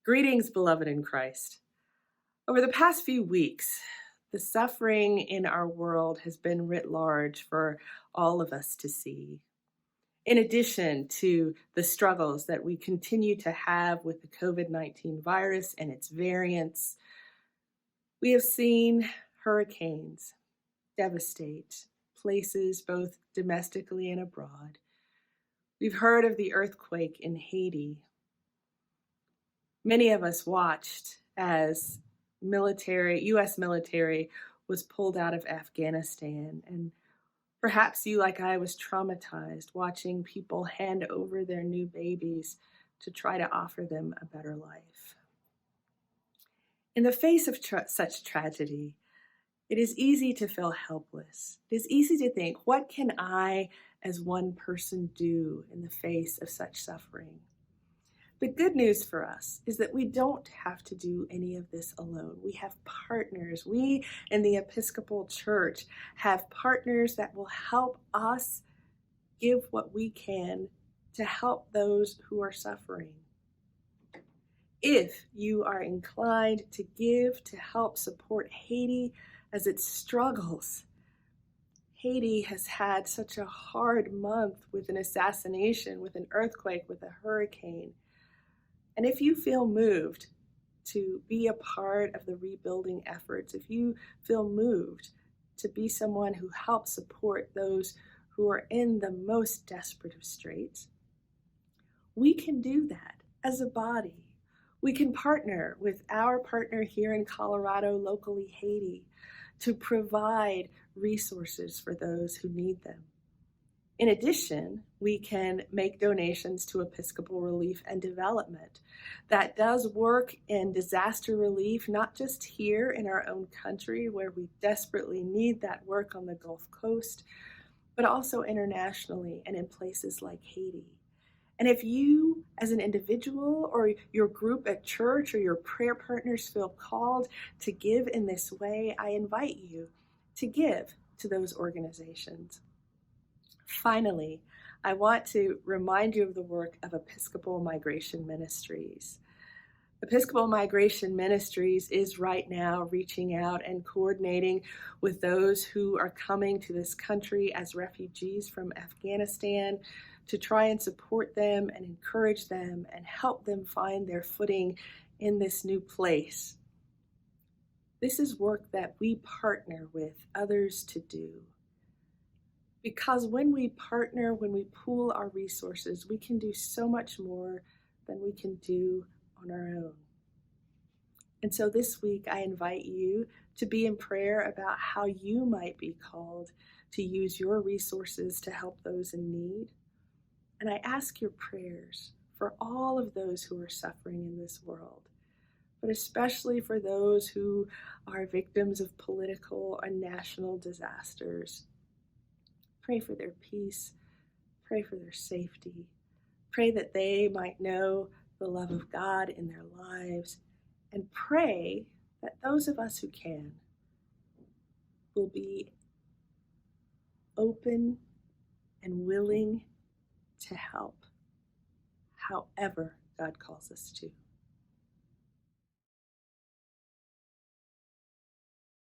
Greetings, beloved in Christ. Over the past few weeks, the suffering in our world has been writ large for all of us to see. In addition to the struggles that we continue to have with the COVID-19 virus and its variants, we have seen hurricanes devastate places both domestically and abroad. We've heard of the earthquake in Haiti. Many of us watched as US military was pulled out of Afghanistan. And perhaps you, like I, was traumatized watching people hand over their new babies to try to offer them a better life. In the face of such tragedy, it is easy to feel helpless. It is easy to think, what can I as one person do in the face of such suffering? The good news for us is that we don't have to do any of this alone. We have partners. We in the Episcopal Church have partners that will help us give what we can to help those who are suffering. If you are inclined to give to help support Haiti as it struggles, Haiti has had such a hard month with an assassination, with an earthquake, with a hurricane. And if you feel moved to be a part of the rebuilding efforts, if you feel moved to be someone who helps support those who are in the most desperate of straits, we can do that as a body. We can partner with our partner here in Colorado, locally Haiti, to provide resources for those who need them. In addition, we can make donations to Episcopal Relief and Development that does work in disaster relief, not just here in our own country where we desperately need that work on the Gulf Coast, but also internationally and in places like Haiti. And if you, as an individual or your group at church or your prayer partners feel called to give in this way, I invite you to give to those organizations. Finally, I want to remind you of the work of Episcopal Migration Ministries. Episcopal Migration Ministries is right now reaching out and coordinating with those who are coming to this country as refugees from Afghanistan to try and support them and encourage them and help them find their footing in this new place. This is work that we partner with others to do. Because when we partner, when we pool our resources, we can do so much more than we can do on our own. And so this week, I invite you to be in prayer about how you might be called to use your resources to help those in need. And I ask your prayers for all of those who are suffering in this world, but especially for those who are victims of political and national disasters. Pray for their peace. Pray for their safety. Pray that they might know the love of God in their lives. And pray that those of us who can will be open and willing to help however God calls us to.